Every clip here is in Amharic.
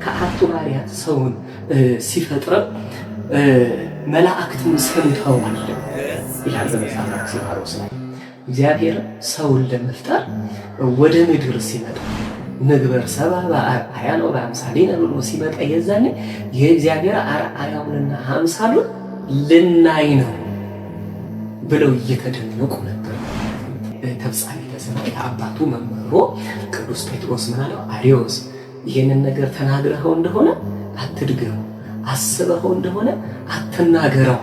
ከአራቱ ባህርያት ሰውን ሲፈጥር መላእክትን ሰምተዋል ይላል በመጽሐፈ አክሲማሮስ ላይ። እግዚአብሔር ሰውን ለመፍጠር ወደ ምድር ሲመጣ ንግበር ሰብአ በአርአያነ ወበአምሳሊነ ብሎ ሲመጣ የዛኔ የእግዚአብሔር አርአያውንና አምሳሉን ልናይ ነው ብለው እየተደነቁ ነበር። ተፍጻሜተ ሰማይ አባቱ መምህሮ ቅዱስ ጴጥሮስ ምን አለው? አርዮስ ይህንን ነገር ተናግረኸው እንደሆነ አትድገመው፣ አስበኸው እንደሆነ አትናገረው።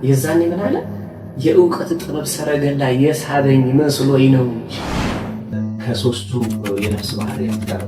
የዛኔ ምን አለ? የእውቀት ጥበብ ሰረገላ የሳበኝ መስሎኝ ነው እንጂ ከሶስቱ የነፍስ ባህርያት ጋር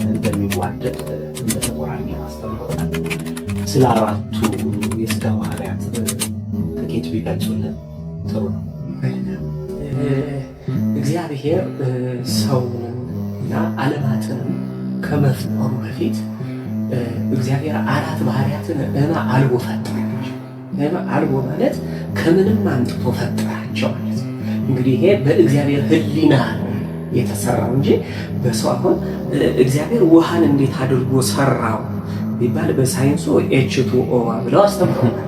እንደሚዋደድ እንደተቆራኘ አስተምሮናል። ስለ አራቱ የሥጋ ባህርያት ጥቂት ቢገልጹልን ጥሩ ነው። እግዚአብሔር ሰውንም እና ዓለማትንም ከመፍጠሩ በፊት እግዚአብሔር አራት ባህርያትን አልቦ ፈጠራቸው። አልቦ ማለት ከምንም አምጥቶ ፈጠራቸው ማለት ነው። እንግዲህ ይሄ በእግዚአብሔር ሕሊና የተሰራው እንጂ በሰው አሁን እግዚአብሔር ውሃን እንዴት አድርጎ ሰራው ቢባል በሳይንሱ ኤች2ኦ ብለው አስተምረውናል።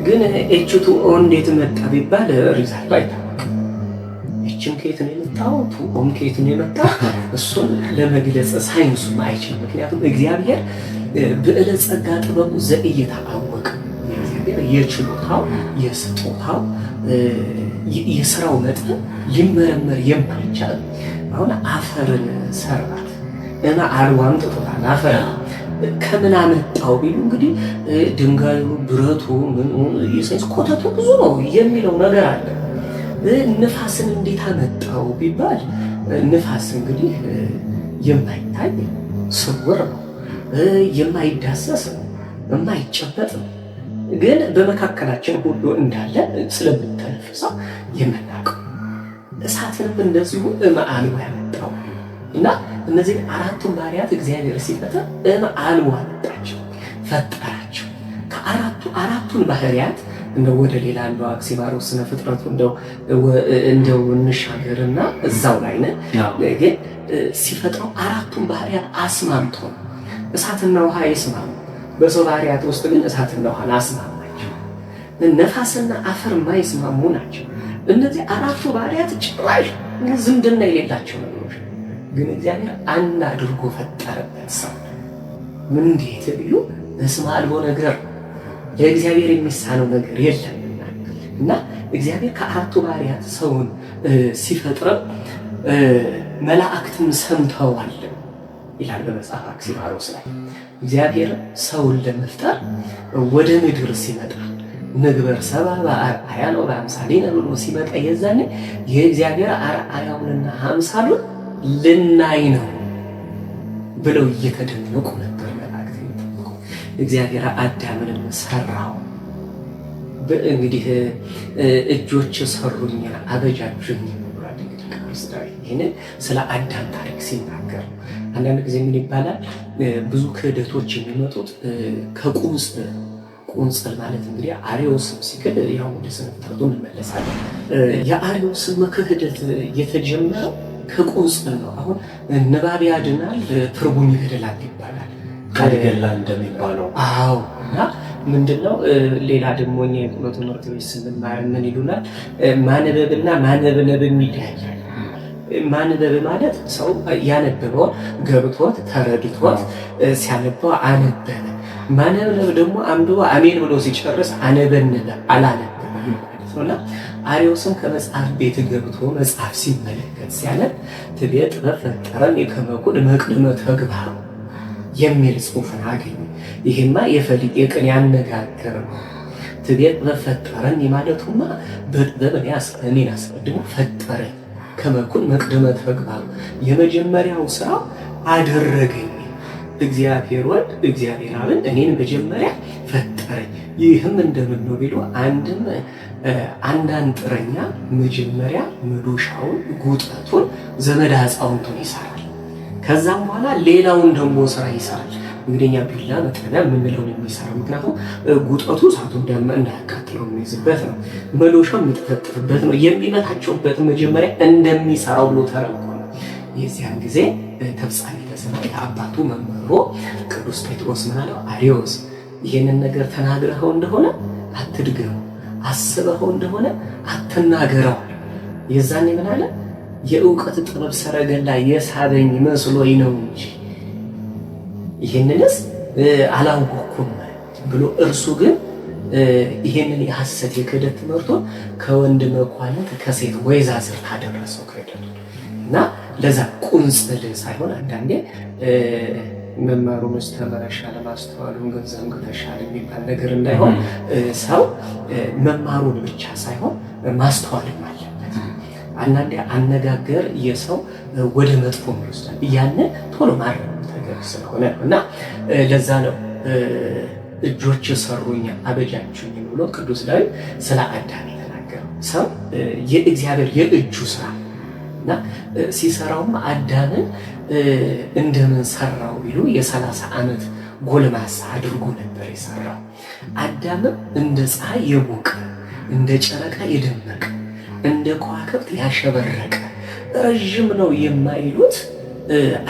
ግን ኤች2ኦ እንዴት መጣ ቢባል ሪዛልቱ አይታወቅም። ኤችም ከየት ነው የመጣው፣ ቱኦም ከየት ነው የመጣው እሱን ለመግለጽ ሳይንሱም አይችልም። ምክንያቱም እግዚአብሔር ብዕለ ጸጋ ጥበቡ ዘኢይታወቅ እግዚአብሔር የችሎታው የስጦታው የስራው መጠን ሊመረመር የማይቻል አሁን አፈርን ሰራት እና አልቦ አምጥቶታል። አፈር ከምን አመጣው ቢሉ እንግዲህ ድንጋዩ፣ ብረቱ፣ ምኑ የሳይንስ ኮተቱ ብዙ ነው የሚለው ነገር አለ። ንፋስን እንዴት አመጣው ቢባል ንፋስ እንግዲህ የማይታይ ስውር ነው፣ የማይዳሰስ ነው፣ የማይጨበጥ ነው። ግን በመካከላችን ሁሉ እንዳለ ስለምንተነፍሰው የምናውቀው። እሳትንም እንደዚሁ እምአልቦ ያመጣው እና እነዚህ አራቱን ባህርያት እግዚአብሔር ሲፈጥር እምአልቦ አመጣቸው፣ ፈጠራቸው። አራቱን ባህርያት እንደው ወደ ሌላ እንደው አክሲማሮስ ስነ ፍጥረቱ እንደው እንሻገርና እዛው ላይ ነን። ግን ሲፈጥረው አራቱን ባህርያት አስማምቶ ነው። እሳትና ውሃ ይስማሙ። በሰው ባህርያት ውስጥ ግን እሳትና ውሃን አስማማቸው። ነፋስና አፈር ማይስማሙ ናቸው። እነዚህ አራቱ ባህርያት ጭራሽ ዝምድና የሌላቸው ነገሮች፣ ግን እግዚአብሔር አንድ አድርጎ ፈጠረበት ሰው። ምን እንዴት ቢሉ በስመ አልቦ ነገር ለእግዚአብሔር የሚሳነው ነገር የለምና እና እግዚአብሔር ከአራቱ ባህርያት ሰውን ሲፈጥር መላእክትን ሰምተዋል ይላል በመጽሐፈ አክሲማሮስ ላይ። እግዚአብሔር ሰውን ለመፍጠር ወደ ምድር ሲመጣ ንግበር ሰብአ በአርአያነ ወበአምሳሊነ ብሎ ሲመጣ የዛኔ የእግዚአብሔር አርአያውንና አምሳሉን ልናይ ነው ብለው እየተደነቁ ነበር መላእክት። እግዚአብሔር አዳምን ሰራው። እንግዲህ እጆች ሰሩኝ አበጃጁኝ ብሏል እንግዲህ ቅዱስ ዳዊት ይህንን ስለ አዳም ታሪክ ሲናገር። አንዳንድ ጊዜ ምን ይባላል? ብዙ ክህደቶች የሚመጡት ቁንጽል ማለት እንግዲህ አርዮስም ሲክድ ያው ወደ ስነ ፍጥረቱ እንመለሳለን። የአርዮስም ክህደት የተጀመረው ከቁንጽል ነው። አሁን ንባብ ያድናል ትርጉም ይገድላል ይባላል። ካድገላ እንደሚባለው አዎ። እና ምንድነው ሌላ ደግሞ እኛ የቁሎ ትምህርት ቤት ስንማር ምን ይሉናል? ማንበብና ማንበብ ይለያያል። ማንበብ ማለት ሰው ያነበበው ገብቶት ተረድቶት ሲያነበው አነበበ። ማንበብ ደግሞ አንብቦ አሜን ብሎ ሲጨርስ አነበንበ አላነበበ ማለት ነውና አርዮስም ከመጽሐፍ ቤት ገብቶ መጽሐፍ ሲመለከት ሲያነብ ትቤ ጥበብ ፈጠረን የከመኩን መቅድመ ተግባሩ የሚል ጽሑፍን አገኘ። ይሄማ የፈሊጥ የቅኔ አነጋገር ነው። ትቤ ጥበብ ፈጠረን ማለቱማ በጥበብ እኔን አስቀድሞ ፈጠረኝ ከመኩን መቅደመ ተግባሩ የመጀመሪያው ስራው አደረገኝ። እግዚአብሔር ወልድ እግዚአብሔር አብን እኔን መጀመሪያ ፈጠረኝ። ይህም እንደምን ነው ቢሉ አንዳንድ ጥረኛ መጀመሪያ መዶሻውን ጉጠቱን ዘመድ አጻውንቱን ይሰራል። ከዛም በኋላ ሌላውን ደግሞ ስራ ይሰራል። እንግዲህ እኛ ቢላ መጥረቢያ የምንለውን የሚሰራው ምክንያቱም ጉጠቱ እሳቱ እንዳያቃጥለው የሚይዝበት ነው። መዶሻው የሚጠፈጥፍበት ነው። የሚመታቸውበት መጀመሪያ እንደሚሰራው ብሎ ተረጎመ። የዚያን ጊዜ ተፍጻሜተ ሰማያት አባቱ መምህሮ ቅዱስ ጴጥሮስ ምን አለው? አርዮስ ይህንን ነገር ተናግረኸው እንደሆነ አትድገመው፣ አስበኸው እንደሆነ አትናገረው። የዛኔ ምን አለ? የእውቀት ጥበብ ሰረገላ የሳበኝ መስሎኝ ነው እንጂ ይህንንስ አላወኩም ብሎ እርሱ ግን ይህንን የሐሰት የክህደት ትምህርቱን ከወንድ መኳንንት ከሴት ወይዛዝርት አደረሰው ክህደቱ እና ለዛ ቁንጽል ሳይሆን አንዳንዴ መማሩን ተመረሻል ማስተዋሉን ግን ዘንግተሻል የሚባል ነገር እንዳይሆን ሰው መማሩን ብቻ ሳይሆን ማስተዋልም አለበት። አንዳንዴ አነጋገር የሰው ወደ መጥፎ ይወስዳል። ያን ቶሎ ማረም ተገቢ ስለሆነ እና ለዛ ነው እጆች ሰሩኝ አበጃችሁኝ ብሎ ቅዱስ ዳዊት ስለ አዳም የተናገረው። ሰው የእግዚአብሔር የእጁ ስራ እና ሲሰራውም አዳምን እንደምን ሰራው ቢሉ የ30 ዓመት ጎልማሳ አድርጎ ነበር የሰራው። አዳምም እንደ ፀሐይ የሞቀ እንደ ጨረቃ የደመቀ እንደ ከዋክብት ያሸበረቀ ረዥም ነው የማይሉት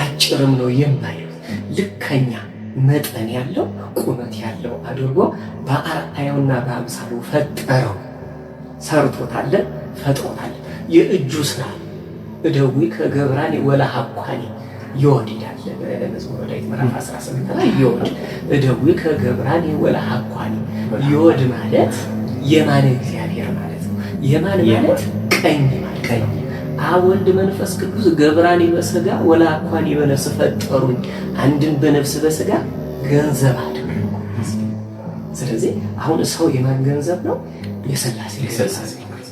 አጭርም ነው የማይሉት ልከኛ መጠን ያለው ቁመት ያለው አድርጎ በአርአያውና በአምሳሉ ፈጠረው። ሰርቶታል፣ ፈጥሮታል። የእጁ ስራ እደዊ ከገብራን ወለሐኳኒ ይወድ ይላል በመዝሙረ ዳዊት ምዕራፍ 18 ላይ ይወድ እደዊ ከገብራን ወለሐኳኒ ይወድ ማለት የማን እግዚአብሔር ማለት ነው። የማን ማለት ቀኝ ማለት ነው። አብ ወልድ መንፈስ ቅዱስ ገብራኒ በሥጋ ወለሐኳኒ በነፍስ ፈጠሩኝ፣ አንድን በነፍስ በሥጋ ገንዘብ አደረጉ። ስለዚህ አሁን ሰው የማን ገንዘብ ነው? የሥላሴ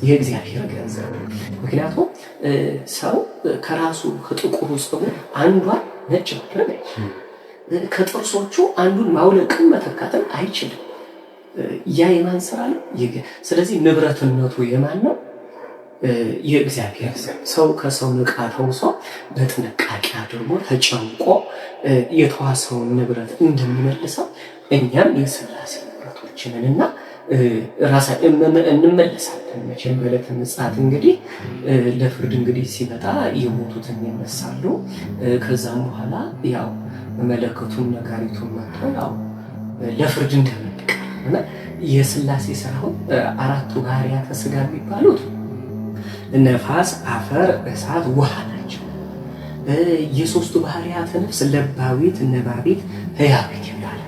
የእግዚአብሔር ገንዘብ ነው። ምክንያቱም ሰው ከራሱ ከጥቁሩ ፀጉር አንዷን ነጭ ማድረግ አይችልም። ከጥርሶቹ አንዱን ማውለቅም መተካትም አይችልም። ያ የማን ስራ ነው? ስለዚህ ንብረትነቱ የማን ነው? የእግዚአብሔር። ሰው ከሰው ንቃ ተውሶ በጥንቃቄ አድርጎ ተጨንቆ የተዋሰውን ንብረት እንደሚመልሰው እኛም የሥላሴ ንብረቶችንና እንመለሳለን። መቼም በዕለተ ምጽአት እንግዲህ ለፍርድ እንግዲህ ሲመጣ የሞቱትን ይነሳሉ። ከዛም በኋላ ያው መለከቱን ነጋሪቱን መጥቶ ያው ለፍርድ እንደምንቀርብና የሥላሴ ስራው አራቱ ባህርያተ ሥጋ የሚባሉት ነፋስ፣ አፈር፣ እሳት፣ ውሃ ናቸው። የሶስቱ ባህርያተ ነፍስ ለባዊት፣ ነባቢት፣ ህያዊት ይባላል።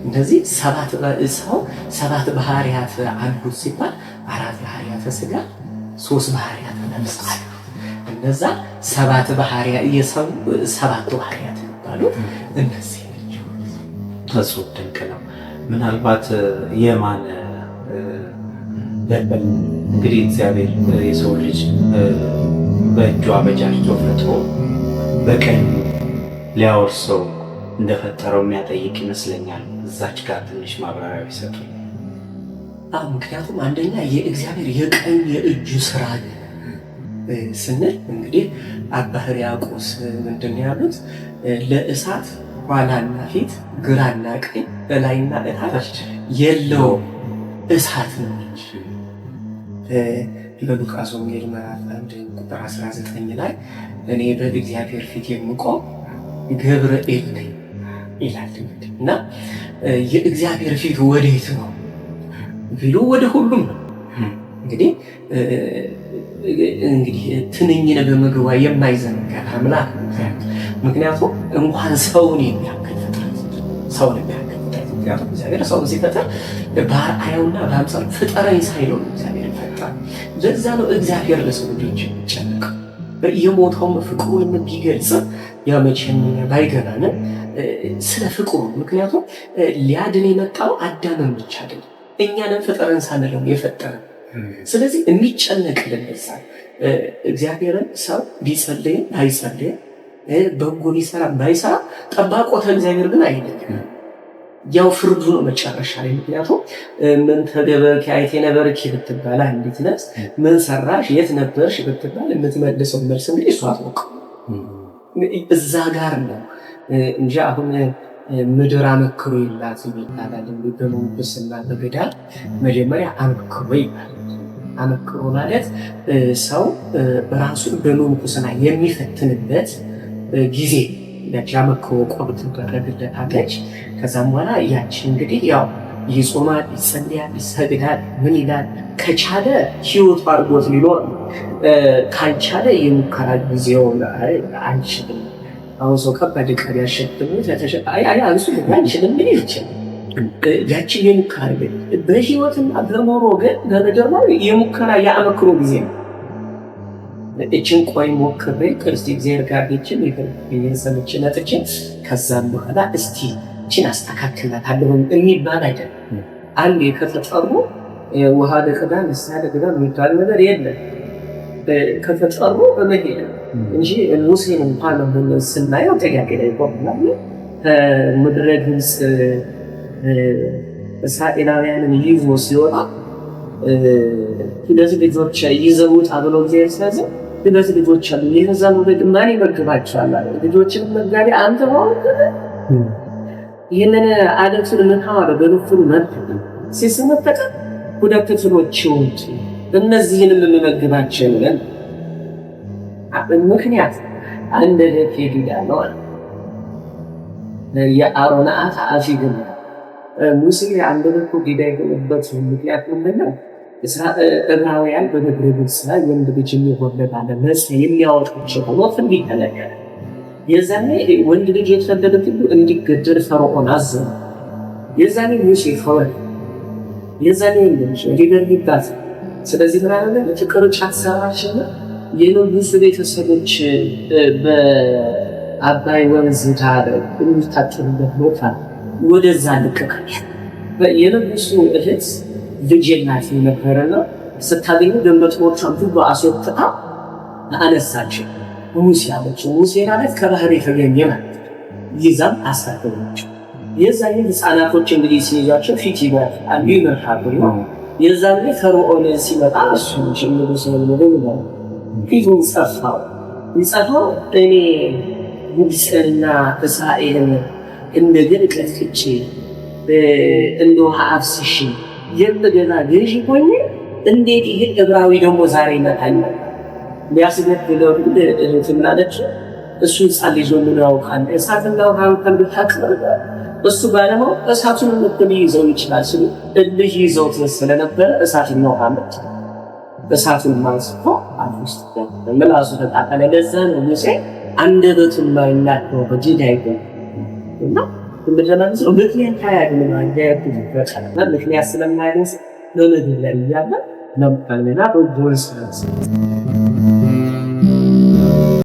እነዚህ ሰባት ባህርያት አሉት ሲባል 4 ባህርያተ ሥጋ 3 ባህርያተ ነፍስ አሉ። እነዛ 7 ባህርያት የሚባሉት እነዚህ ናቸው። እሱ ድንቅ ነው። ምናልባት የማን እንግዲህ እግዚአብሔር የሰው ልጅ በእጁ አበጃጅቶ ፈጥሮ በቀኝ ሊያወርሰው እንደፈጠረው የሚያጠይቅ ይመስለኛል። እዛች ጋር ትንሽ ማብራሪያ ቢሰጡ። ምክንያቱም አንደኛ የእግዚአብሔር የቀኝ የእጁ ስራ ስንል እንግዲህ አባ ሕርያቆስ ምንድን ነው ያሉት? ለእሳት ኋላና ፊት ግራና ቀኝ በላይና እታች የለውም እሳት ነው እንጂ። በሉቃስ ወንጌል ምዕራፍ 1 ቁጥር 19 ላይ እኔ በእግዚአብሔር ፊት የምቆም ገብርኤል ነኝ ይላል። እና የእግዚአብሔር ፊት ወዴት ነው ቢሉ ወደ ሁሉም ነው። እንግዲህ ትንኝን በምግቧ የማይዘነጋ አምላክ ነው። ምክንያቱም እንኳን ሰውን የሚያክል ፍጥረት ምክንያቱም እግዚአብሔር ሰውን ሲፈጥር በአርአያውና በአምሳሉ ፍጠረኝ ሳይለው እግዚአብሔር ይፈጥራል። ለዛ ነው እግዚአብሔር ለሰው ልጆች የሚጨነቀው። የሞተውም ፍቅሩ የሚገልጽ ያው መቼም ባይገባንም ስለ ፍቅሩ። ምክንያቱም ሊያድን የመጣው አዳምን ብቻ አይደለም፣ እኛንም ፍጠረን ሳንለው የፈጠረን። ስለዚህ የሚጨነቅልን እግዚአብሔርን ሰው ቢጸልይም ባይጸልይም በጎ ቢሰራ ባይሰራ ጠባቆተ እግዚአብሔር ግን አይደለም። ያው ፍርዱ ነው መጨረሻ ላይ። ምክንያቱም ምን ተገበርኪ አይቴ ነበርኪ ብትባል አንዲት ነፍስ ምን ሰራሽ የት ነበርሽ ብትባል የምትመልሰው መልስ እንግዲህ እሷ አትወቅ እዛ ጋር ነው እንጂ አሁን ምድር አመክሮ ይላት ይባላል። በመንፈስና በገዳም መጀመሪያ አመክሮ ይባላል። አመክሮ ማለት ሰው ራሱን በመንፈስና የሚፈትንበት ጊዜ ያቺ አመክሮ ቆብ ትደረግለታለች። ከዛም በኋላ ያቺ እንግዲህ ያው ይጾማል፣ ይጸልያል፣ ይሰግዳል፣ ምን ይላል። ከቻለ ህይወት አድርጎት ሊኖር፣ ካልቻለ የሙከራ ጊዜውን አንችልም። አሁን ሰው ከባድ ቃል ያሸክሙ አንሱ አንችልም ምን ይችላል። ያችን የሙከራ ግን በህይወትና በኖሮ ግን በመደርማ የሙከራ የአመክሮ ጊዜ ነው። እችን ቆይ ሞክሬ ክርስቲ እግዚአብሔር ጋር ሄችን የሰምች ነጥቼ ከዛም በኋላ እስቲ እችን አስተካክላታለሁ የሚባል አይደለም። አንድ ከተጠሩ ውሃ ለቅዳ ንስሐ ለቅዳ የሚባል ነገር የለም። ከተጠሩ በመሄድ እንጂ ሙሴን እንኳን ስናየው ጥያቄ ላይ ቆምናል። ከምድረ ግብፅ እስራኤላውያንን ይዞ ሲወጣ ሁለት ልጆች ይዘውት አብሎ እግዚአብሔር ስለዚህ ሁለት ልጆች አሉ። የነዛን ወደ ማን ይመግባቸዋል? ልጆችን መጋቢ አንተ ሆንክ። ይህንን አደቱን ምታወረ በሩፍን መርት ሲስመጠቀ ሁለት ትሎች ይወጡ እነዚህንም የምመግባቸው ነን። ምክንያት አንድ ልጅ ይሄዳል የአሮን አፍ ይገኛል። ሙሴ አንድ ልጅ ዲዳ የሆነበት ምክንያት ምንድነው? እስራኤላውያን በምድረ ግብፅ ላይ ወንድ ልጅ የሚወለድ አለ ነፃ የሚያወጣቸው ሆኖ ትንቢት ተነገረ። የዛኔ ወንድ ልጅ የተወለደ ሁሉ እንዲገደል ፈርዖን አዘዘ። የዛኔ ሙሴ ፈወደ። የዛኔ ልጅ እንዲገድልባት ስለዚህ ብራለ ቅርጫት ሰራችና የንጉሱ ቤተሰቦች በአባይ ወንዝ ዳር የሚታጠቡበት ቦታ ወደዛ ልቀቀ። የንጉሱ እህት ልጅ ናት ነበረና ስታገኙ ደንበጥሮቿን ሁሉ አስወጥታ አነሳቸው። ሙሴ አለችው። ሙሴ ማለት ከባህር የተገኘ ማለት ይዛም አሳደገችው። የዛኔ ህፃናቶች እንግዲህ ሲይዟቸው ፊት ይበራሉ ይመርሃሉ። የዛኔ ፈርዖን ሲመጣ እሱ ጭምሩ ስለምንለው ነው ፊቱን ጸፋው። ይጸፋው እኔ ግብፅንና እስራኤልን እንደገና ቀጥቅጬ እንደ ውሃ አፍስሼ የምገና ገዢ ሆኜ እንዴት ይሄ ዕብራዊ ደግሞ ዛሬ ይመጣል? ሊያስገድለው ትላለች። እሱ ህፃን ልጅ ሆኖ ያውቃል። እሳትና ውሃን ተንብታቅር እሱ ባለማው እሳቱን ምክል ይዘው ይችላል ሲሉ እልህ ይዘው ስለነበረ እሳትና ውሃ መጣ። እሳቱን ማንስቶ አፍስቶ ምላሱ ተጣጣለ። ለዛ ነው ሙሴ አንደበቱን ማይናገረው በጅዳ ይገኝ እና እንደጀናንስ ምክንያት ታያግን ማንጃቱ ይፈቀዳል። ምክንያት ስለማይደርስ ለነገር ላይ ያለ ነበር ለና በቦልስ